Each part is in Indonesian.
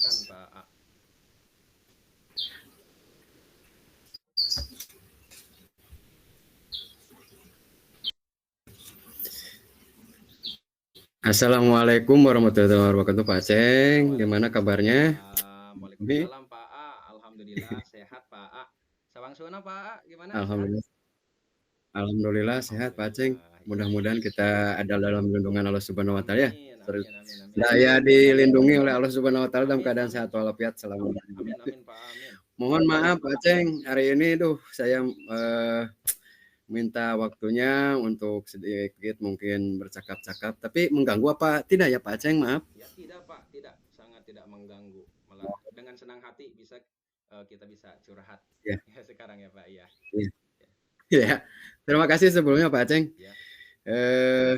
Silakan Pak A. Assalamualaikum warahmatullahi wabarakatuh, Pak Ya, Ceng. Gimana kabarnya? waalaikumsalam. Ini, Waalaikumsalam Pak A. Alhamdulillah sehat Pak A. Sawang Suna Pak A, gimana sehat? Alhamdulillah, Alhamdulillah sehat, Pak Ceng. Alhamdulillah. Iya, iya. Mudah-mudahan kita ada dalam lindungan Allah Subhanahu Wa Taala ya. Amin, amin, amin, amin. Saya dilindungi oleh Allah Subhanahu Wa Taala dalam Amin, keadaan amin. sehat walafiat selama ini. Amin, amin Pak A, amin. Mohon maaf, Pak Ceng. Hari ini saya minta waktunya untuk sedikit mungkin bercakap-cakap, tapi mengganggu apa tidak ya, Pak Ceng? Maaf. Ya, tidak Pak, tidak. Sangat tidak mengganggu. Malah dengan senang hati kita bisa curhat. Ya, Ya sekarang ya Pak, ya. ya, Ya. ya. Terima kasih sebelumnya, Pak Ceng. Ya. Eh,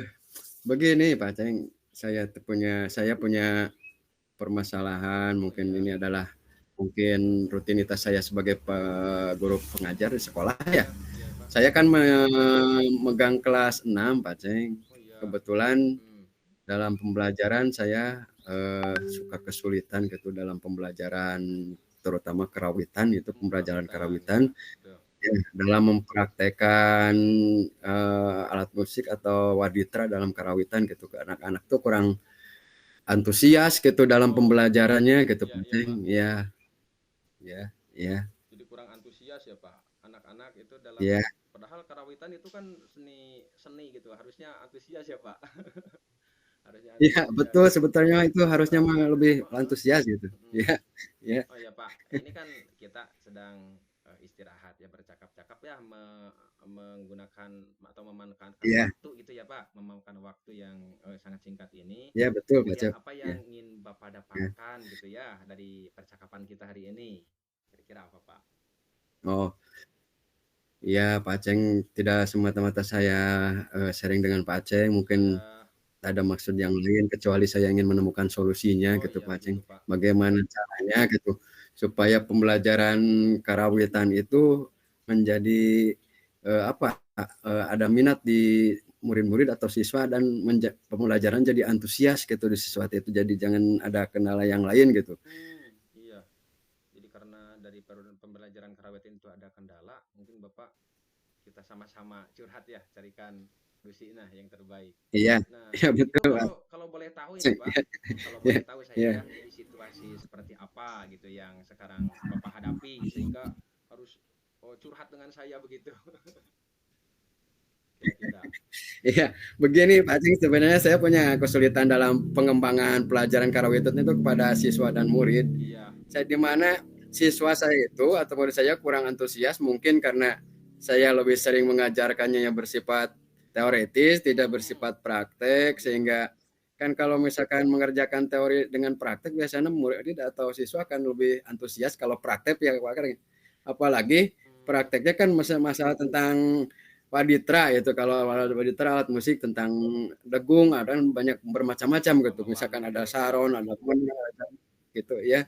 Begini Pak Ceng, saya punya permasalahan. Oh Mungkin iya. ini adalah mungkin rutinitas saya sebagai guru pengajar di sekolah ya. Iya, iya Pak. Saya kan memegang kelas 6 Pak Ceng. Oh iya. Kebetulan Hmm. dalam pembelajaran saya suka kesulitan gitu dalam pembelajaran, terutama karawitan, itu pembelajaran Karawitan, karawitan. ya, betul. Ya, dalam mempraktekkan alat musik atau waditra dalam karawitan gitu ke anak-anak tuh kurang antusias gitu dalam Oh, pembelajarannya gitu, iya, Pak iya Ceng. Pak. Ya, ya, ya, Jadi kurang antusias ya Pak. Anak-anak itu ya, padahal karawitan itu kan seni seni gitu. Harusnya antusias ya Pak. Harusnya ya, antusias. betul, sebetulnya itu harusnya mah Tapi lebih heeh, antusias gitu. mm. Ya, ya, Oh ya Pak, ini kan kita sedang istirahat ya, bercakap-cakap ya, menggunakan atau memanfaatkan ya, waktu gitu ya Pak, memakan waktu yang sangat singkat ini. ya, betul, Pak Kemudian Ceng. apa Ya, yang ingin Bapak ya. dapatkan gitu ya dari percakapan kita hari ini? Kira-kira apa Pak? Oh, iya, Pak Ceng, tidak semata-mata saya sharing dengan Pak Ceng, mungkin Ya, ada maksud yang lain kecuali saya ingin menemukan solusinya oh gitu ya Pak Ceng. begitu Pak. Bagaimana caranya gitu supaya pembelajaran karawitan itu menjadi apa ada minat di murid-murid atau siswa dan pembelajaran jadi antusias gitu di siswa itu, jadi jangan ada kendala yang lain gitu. Iya. Jadi karena dari pembelajaran karawitan itu ada kendala, mungkin Bapak kita sama-sama curhat ya, carikan Lucy yang terbaik. Iya, Nah, iya itu betul Pak kalau kalau boleh tahu ini Ceng. Pak, kalau Iya, boleh tahu saya iya. ya, di situasi seperti apa gitu yang sekarang Bapak hadapi sehingga harus curhat dengan saya begitu. Kira-kira. Iya, begini Pak Cing, sebenarnya saya punya kesulitan dalam pengembangan pelajaran karawitan itu kepada siswa dan murid. Iya. Saya di mana siswa saya itu atau murid saya kurang antusias mungkin karena saya lebih sering mengajarkannya yang bersifat teoritis, tidak Hmm, bersifat praktek, iya. sehingga kan kalau misalkan mengerjakan teori dengan praktek biasanya murid atau siswa akan lebih antusias kalau praktek ya Pak. Apalagi Hmm, prakteknya kan masalah tentang waditra itu, kalau waditra alat musik tentang degung ada banyak bermacam-macam gitu, gamelan misalkan gitu ada ya Pak ya. saron, ada pena, ada gitu ya,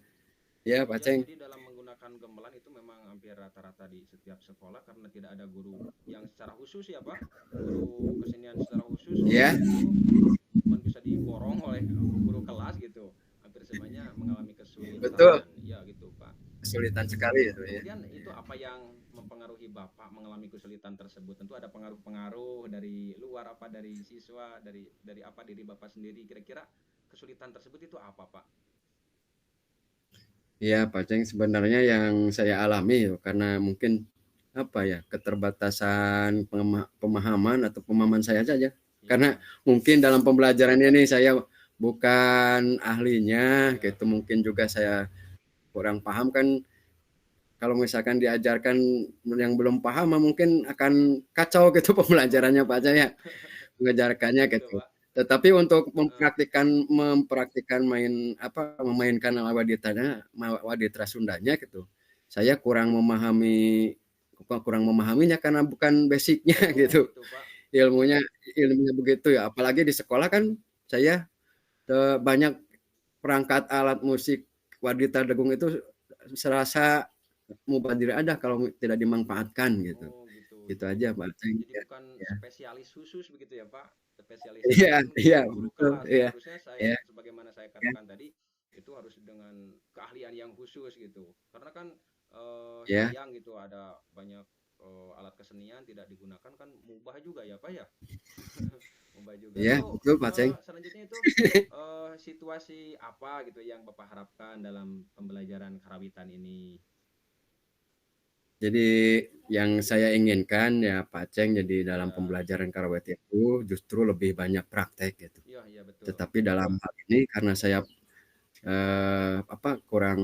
ya Pak Ya, Ceng. jadi dalam menggunakan gamelan itu memang hampir rata-rata di setiap sekolah karena tidak ada guru yang secara khusus ya Pak. Guru kesenian secara khusus Ya, untuk itu cuman bisa diborong oleh guru kelas gitu. Hampir semuanya mengalami betul, kesulitan. Ya gitu Pak. kesulitan sekali itu ya. Kemudian itu apa yang mempengaruhi Bapak mengalami kesulitan tersebut? Tentu ada pengaruh-pengaruh dari luar apa dari siswa, dari apa diri Bapak sendiri. Kira-kira kesulitan tersebut itu apa Pak? Ya Pak Ceng, sebenarnya yang saya alami karena mungkin apa ya, keterbatasan pemahaman atau pemahaman saya saja, karena Ya, mungkin dalam pembelajaran ini saya bukan ahlinya ya, gitu, mungkin juga saya kurang paham kan. Kalau misalkan diajarkan yang belum paham mungkin akan kacau gitu pembelajarannya Pak oh, Jaya, mengajarkannya gitu gitu. Pak. Tetapi untuk Heeh. mempraktikkan memainkan waditra Sundanya gitu, saya kurang memahaminya karena bukan basicnya Oh, gitu. gitu, Pak. Ilmunya ilmunya begitu ya. Apalagi di sekolah kan saya banyak perangkat alat musik waditra degung itu serasa mubadir ada kalau tidak dimanfaatkan gitu. Oh, gitu. Gitu Jadi aja Pak Ceng. jadi Ya, bukan ya. spesialis khusus begitu ya, Pak? Spesialis itu Iya, kan iya, guru-guru betul. kelas. Iya, Harusnya iya, saya sebagaimana saya iya, katakan tadi itu harus dengan yang khusus gitu. Karena kan Ya, sayang gitu ada banyak alat kesenian tidak digunakan kan mubah juga ya Pak ya. Mubah juga. ya, Lalu betul Pak Ceng. selanjutnya itu situasi apa gitu yang Bapak harapkan dalam pembelajaran karawitan ini? Jadi yang saya inginkan ya Pak Ceng, jadi dalam Ya, pembelajaran karawitan itu justru lebih banyak praktek gitu. iya iya betul. Tetapi dalam hal ini karena saya kurang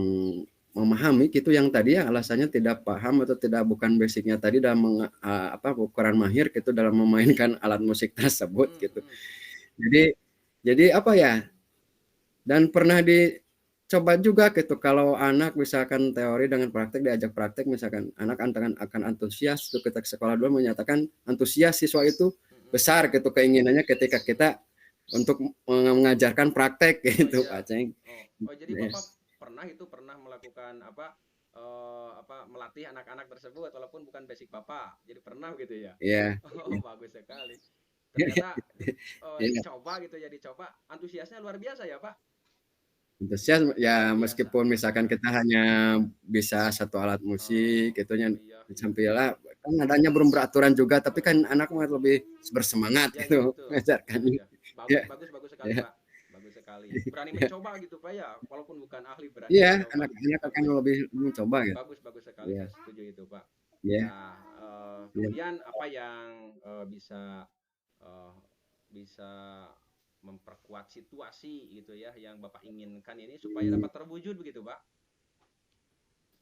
memahami gitu yang tadi ya alasannya tidak paham atau tidak bukan basicnya tadi dalam kurang mahir gitu dalam memainkan alat musik tersebut Mm, gitu. mm. Jadi apa ya? Dan pernah dicoba juga gitu kalau anak misalkan teori dengan praktek diajak praktek misalkan anak akan antusias tuh ketika sekolah dulu menyatakan antusias siswa itu Mm-mm. besar gitu keinginannya ketika kita untuk mengajarkan praktek Oh gitu iya. Pak Ceng. Oh jadi Bapak pernah melakukan melatih anak-anak tersebut walaupun bukan basic Bapak. Jadi pernah gitu ya. Iya, Oh bagus sekali. Ternyata iya. dicoba gitu ya dicoba antusiasnya luar biasa ya Pak. Antusias Luar ya biasa. meskipun misalkan kita hanya bisa satu alat musik Oh gitu nya iya iya iya. sampailah kan nadanya belum beraturan juga tapi kan anak mah lebih bersemangat Ya ya gitu betul. Ya mengajarkannya. ya. Bagus Ya, bagus bagus sekali ya, Pak. Bagus sekali. Berani ya. mencoba gitu Pak ya. Walaupun bukan ahli berani Iya, mencoba. anak-anak akan Bagus. lebih mencoba gitu. Bagus bagus sekali Iya, saya setuju itu Pak. iya, Nah, iya, kemudian apa yang eh, bisa memperkuat situasi gitu ya yang Bapak inginkan ini supaya hmm, dapat terwujud begitu Pak?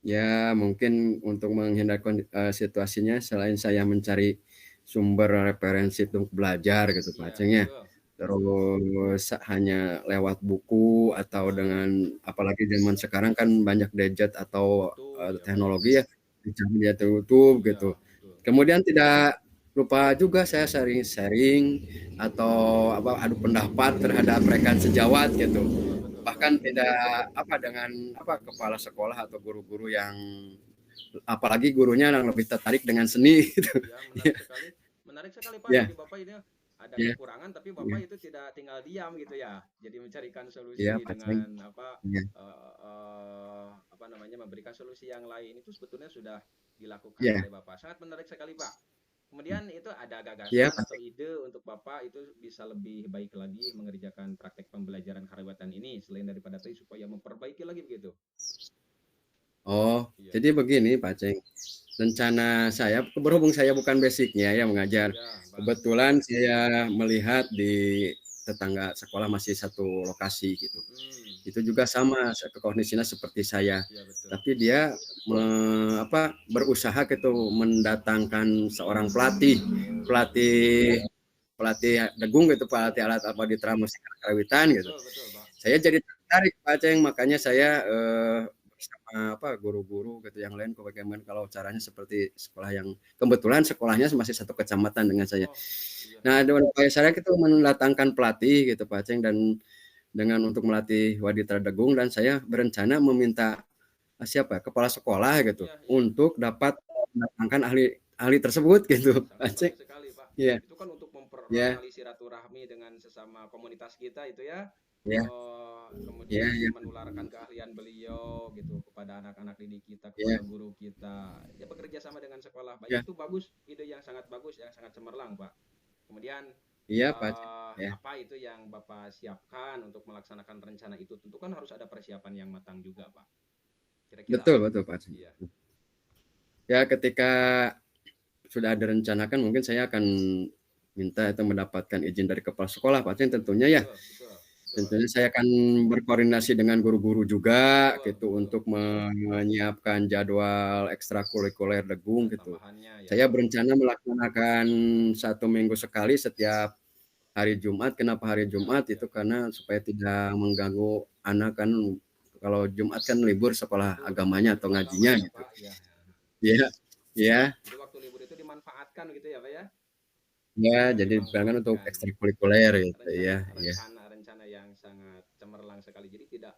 ya mungkin untuk menghindar situasinya selain saya mencari sumber referensi untuk belajar gitu Pak Iya Aceng ya. betul Terus hanya lewat buku atau betul dengan apalagi zaman sekarang kan banyak gadget atau betul ya Pak ya. teknologi ya dicari di YouTube Iya gitu. betul Kemudian tidak lupa juga saya sharing-sharing atau adu pendapat terhadap rekan sejawat gitu. betul betul Pak. Bahkan tidak dengan kepala sekolah atau guru-guru yang apalagi gurunya yang lebih tertarik dengan seni gitu. Ya Ya, menarik sekali Pak. ya, Jadi Bapak ini ada ya, kekurangan tapi ya, Bapak itu tidak tinggal diam gitu ya. Jadi mencarikan ya, solusi Pak Ceng. dengan Ya, apa namanya memberikan solusi yang lain itu sebetulnya sudah dilakukan ya, oleh Bapak. Sangat menarik sekali Pak. Kemudian itu ada ya, gagasan Pak atau ide untuk Bapak itu bisa lebih baik lagi mengerjakan praktek pembelajaran karawitan ini selain daripada tadi supaya memperbaiki lagi begitu. Oh, Iya. jadi begini Pak Ceng. Rencana saya, berhubung saya bukan basicnya ya mengajar. Ya, bagus. Kebetulan saya melihat di tetangga sekolah masih satu lokasi gitu. Hmm, Itu juga sama kondisinya seperti saya. iya betul. Tapi dia berusaha gitu mendatangkan seorang pelatih, pelatih pelatih degung gitu, pelatih alat apa di musik karawitan gitu. Betul, betul, Pak. Saya jadi tertarik Pak Ceng, makanya saya bersama guru-guru gitu yang lain bagaimana kalau caranya seperti sekolah yang kebetulan sekolahnya masih satu kecamatan dengan saya. Oh, iya. Nah, dengan upaya saya itu mendatangkan pelatih gitu Pak Ceng dan dengan untuk melatih Waditra Degung dan saya berencana meminta kepala sekolah gitu Iya, iya. untuk dapat mendatangkan ahli ahli tersebut gitu Pak Sangat Ceng. bagus sekali, Pak. Iya, Itu kan untuk mempererat iya, tali silaturahmi dengan sesama komunitas kita itu ya. iya, iya, Kemudian iya, menularkan keahlian beliau gitu kepada anak-anak didik kita, kepada iya, guru kita. Ya bekerja sama dengan sekolah. iya, Itu bagus, ide yang sangat bagus, yang sangat cemerlang, Pak. Kemudian iya Pak Ceng. Ya, apa itu yang Bapak siapkan untuk melaksanakan rencana itu? Tentu kan harus ada persiapan yang matang juga, Pak. Kira-kira. betul betul Pak Ceng. Iya. Ya ketika sudah ada rencanakan mungkin saya akan minta itu mendapatkan izin dari kepala sekolah Pak Ceng tentunya ya. Betul, betul, betul, Tentunya saya akan berkoordinasi dengan guru-guru juga betul, gitu betul. untuk menyiapkan jadwal ekstrakurikuler Ya, Degung gitu. tambahannya ya. Saya berencana melaksanakan 1 minggu sekali setiap hari Jumat. Kenapa hari Ya, Jumat? ya. Itu karena supaya tidak mengganggu anak kan kalau Jumat kan libur sekolah Betul, agamanya atau libur agama ngajinya ya, gitu. Pak. Ya. Iya, iya, Jadi waktu libur itu dimanfaatkan gitu ya, Pak ya. iya. Jadi bahkan untuk Dimanfaatkan. ekstrakurikuler gitu. Iya, iya, Rencana yang sangat cemerlang sekali. Jadi tidak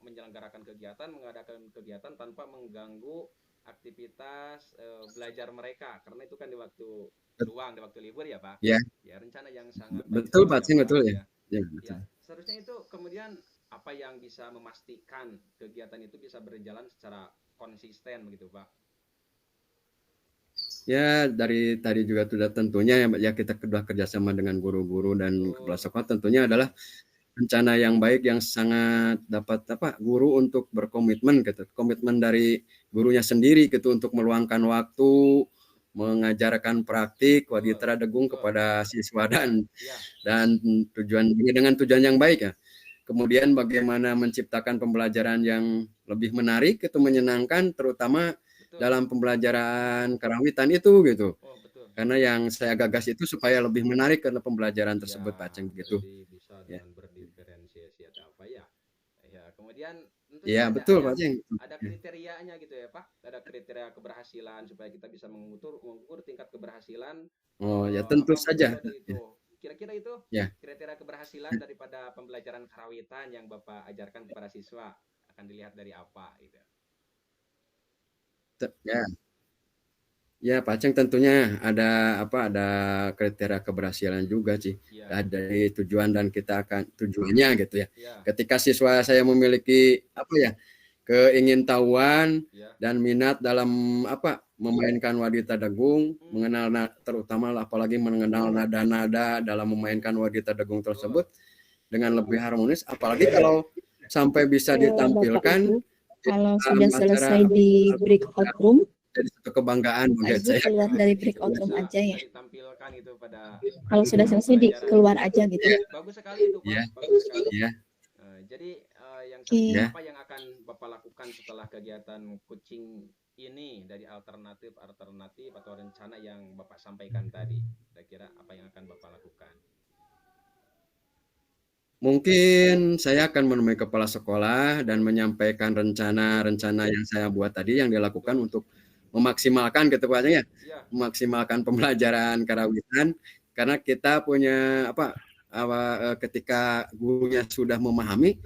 menyelenggarakan kegiatan, mengadakan kegiatan tanpa mengganggu aktivitas belajar mereka. Karena itu kan di waktu luang, di waktu libur ya, Pak. iya. Ya, rencana yang sangat baik Betul sekali Pak ya, Ceng, Pak. betul ya. Ya. Iya, Ya, betul. seharusnya itu kemudian apa yang bisa memastikan kegiatan itu bisa berjalan secara konsisten begitu Pak? Ya, dari tadi juga sudah tentunya ya kita sudah kerjasama dengan guru-guru dan kepala Betul. sekolah tentunya adalah rencana yang baik yang sangat dapat guru untuk berkomitmen gitu. Komitmen dari gurunya sendiri gitu untuk meluangkan waktu mengajarkan praktik Betul. Waditra Degung Betul. kepada siswa dan Ya. dengan tujuan yang baik ya. Kemudian bagaimana menciptakan pembelajaran yang lebih menarik itu menyenangkan terutama Betul. dalam pembelajaran karawitan itu gitu. Oh, betul. Karena yang saya gagas itu supaya lebih menarik karena pembelajaran Ya, tersebut Pak Ceng begitu. jadi bisa Ya. dengan berdiferensiasi atau apa ya. Ya, kemudian Ya, tentunya betul Pak Ceng. ada kriterianya gitu ya Pak. Ada kriteria keberhasilan supaya kita bisa mengukur tingkat keberhasilan Oh, ya tentu saja. metode itu. Kira-kira itu Ya. kriteria keberhasilan daripada pembelajaran karawitan yang Bapak ajarkan kepada siswa akan dilihat dari apa gitu. Ya. Ya, Pak Ceng tentunya ada kriteria keberhasilan juga sih. Ya. Dari tujuan dan kita akan tujuannya gitu ya. Ya. Ketika siswa saya memiliki keingintahuan Ya. dan minat dalam memainkan Wadita Degung, mengenal terutama apalagi mengenal nada-nada dalam memainkan Wadita Degung tersebut dengan lebih harmonis, apalagi kalau sampai bisa ditampilkan kalau sudah selesai di breakout room, jadi satu kebanggaan buat saya. Keluar dari breakout room aja ya. Ditampilkan itu pada kalau sudah selesai keluar aja gitu. Ya. Bagus sekali itu Pak. Ya. Bagus sekali. Ya. Jadi yang apa yang akan Bapak lakukan setelah kegiatan coaching ini dari alternatif atau rencana yang Bapak sampaikan tadi? Kira-kira apa yang akan Bapak lakukan? Mungkin saya akan menemui kepala sekolah dan menyampaikan rencana-rencana yang saya buat tadi yang dilakukan untuk memaksimalkan gitu Pak ya. Memaksimalkan pembelajaran karawitan karena kita punya ketika gurunya sudah memahami,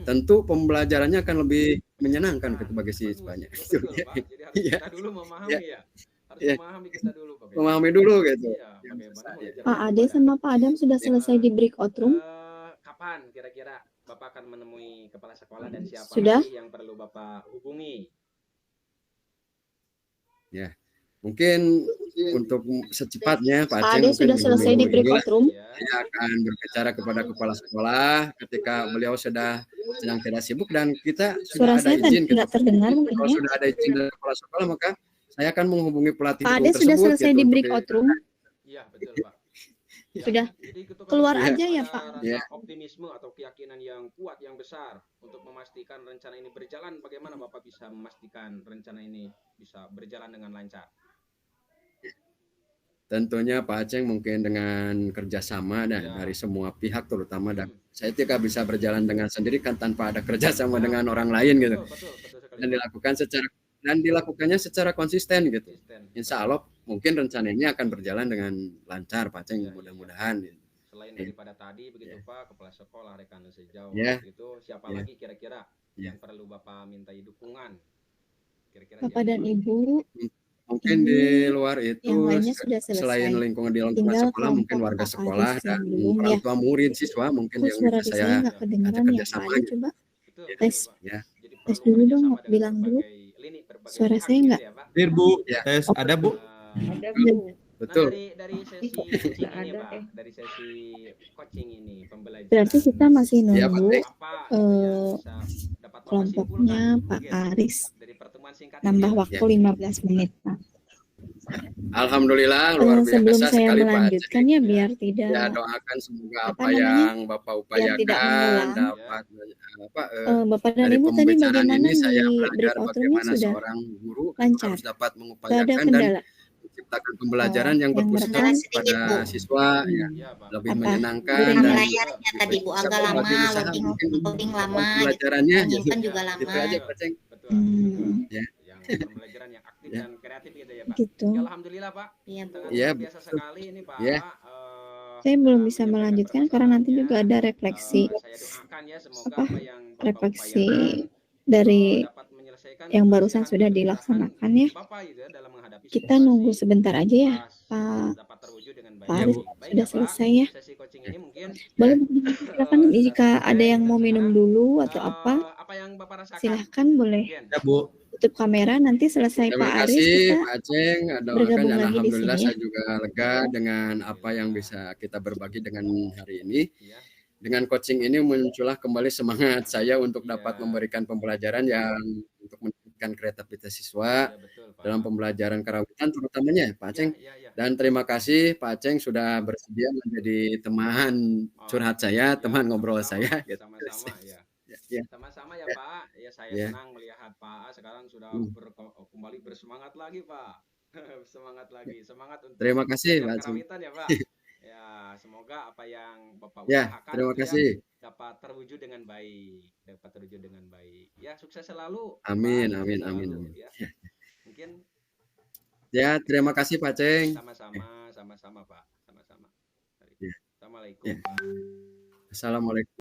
tentu pembelajarannya akan lebih menyenangkan bagi siswanya. Betul, Pak. Jadi harus kita dulu memahami ya. Harus memahami kita dulu Pak. Memahami dulu gitu. Pak Ade sama Pak Adam sudah selesai di breakout room? Kapan kira-kira Bapak akan menemui kepala sekolah dan siapa sudah? yang perlu Bapak hubungi? Ya. Mungkin untuk secepatnya Pak Ade sudah selesai di breakout room. Saya akan berbicara kepada kepala sekolah ketika beliau sedang tidak sibuk dan kita sudah ada izin. Tidak terdengar mungkin Kalau sudah ada izin dari kepala sekolah maka saya akan menghubungi pelatih Pak Ade sudah selesai di breakout room. Iya, betul Pak. Sudah keluar aja ya Pak. Optimisme atau keyakinan yang kuat yang besar untuk memastikan rencana ini berjalan. Bagaimana Bapak bisa memastikan rencana ini bisa berjalan dengan lancar? Tentunya Pak Aceng mungkin dengan kerjasama dari semua pihak terutama dan saya tidak bisa berjalan dengan sendiri kan tanpa ada kerjasama dengan orang lain gitu. Betul, dan dilakukannya secara konsisten gitu. Insya Allah mungkin rencana ini akan berjalan dengan lancar Pak Aceng mudah-mudahan. Selain daripada tadi begitu Pak, kepala sekolah, rekan sejauh itu siapa lagi kira-kira yang perlu Bapak mintai dukungan? Kira-kira Bapak dan Ibu. Mungkin di luar itu selain lingkungan di lingkungan sekolah mungkin warga sekolah dan orang tua murid siswa mungkin yang bisa saya ajak kerjasama gitu. Tes dulu dong, bilang dulu. Suara saya enggak? Bu, tes ada Bu? Ada Bu. Betul. Dari sesi coaching ini Pak, dari sesi coaching ini pembelajaran. Berarti kita masih nunggu kelompoknya Pak Aris nambah waktu 15 menit Pak. Alhamdulillah luar biasa sebelum saya sekali melanjutkan Pak. ya biar tidak doakan semoga apa yang Bapak upayakan dapat Bapak dan Ibu tadi bagaimana ini saya di belajar breakout room-nya bagaimana sudah seorang guru lancar, harus dapat tidak ada mengupayakan kendala. dan menciptakan pembelajaran yang berpusat pada siswa lebih menyenangkan dan dan layarnya tadi Bu agak lama, loading lama, pembelajarannya kan juga lama. Itu aja Pak Ceng. Ya. Yang pembelajaran yang aktif dan kreatif gitu ya Pak. Gitu. Ya, alhamdulillah Pak. Iya, biasa sekali ini Pak. Saya belum bisa melanjutkan karena nanti juga ada refleksi Saya doakan ya semoga apa yang Bapak refleksi upayakan dari menyelesaikan yang barusan kesusahan sudah kesusahan dilaksanakan ya. Bapak gitu ya dalam menghadapi Kita situasi nunggu sebentar aja ya, pas Pak dapat terwujud dengan baik. Farid. Baik Bu. Sudah ya Pak, selesai ya. sesi coaching ini mungkin Boleh silakan sudah jika ada selesai yang dan mau minum sekarang dulu atau apa, apa yang Bapak rasakan silahkan boleh mungkin Ya, Bu. tutup kamera. Nanti selesai Terima Pak Aris kasih kita Pak Aceng, doakan bergabung dan lagi di alhamdulillah sini ya. saya juga lega dengan apa yang bisa kita berbagi dengan hari ini. ya. Dengan coaching ini muncullah kembali semangat saya untuk Iya. dapat memberikan pembelajaran yang untuk meningkatkan kreativitas siswa Iya, betul, Pak. dalam pembelajaran karawitan terutamanya Pak Iya, Aceng. iya, iya. Dan terima kasih Pak Aceng sudah bersedia menjadi teman curhat saya, Ya, teman ngobrol sama-sama, saya. Gitu. sama-sama ya. Ya. Sama-sama ya Pak. Ya saya Ya. senang melihat Pak A sekarang sudah kembali bersemangat lagi Pak. Semangat lagi, semangat untuk Terima kasih belajar Pak Aceng. karawitan ya Pak. Ya, semoga apa yang Bapak Ya, usahakan terima gitu ya, kasih. dapat terwujud dengan baik, dapat terwujud dengan baik. Ya, sukses selalu. Amin, Pak. amin, Sukses amin, selalu, amin. ya. Mungkin Ya, terima kasih Pak Aceng. sama-sama, sama-sama Pak, sama-sama. Ya. Assalamualaikum Ya. Pak. Assalamualaikum.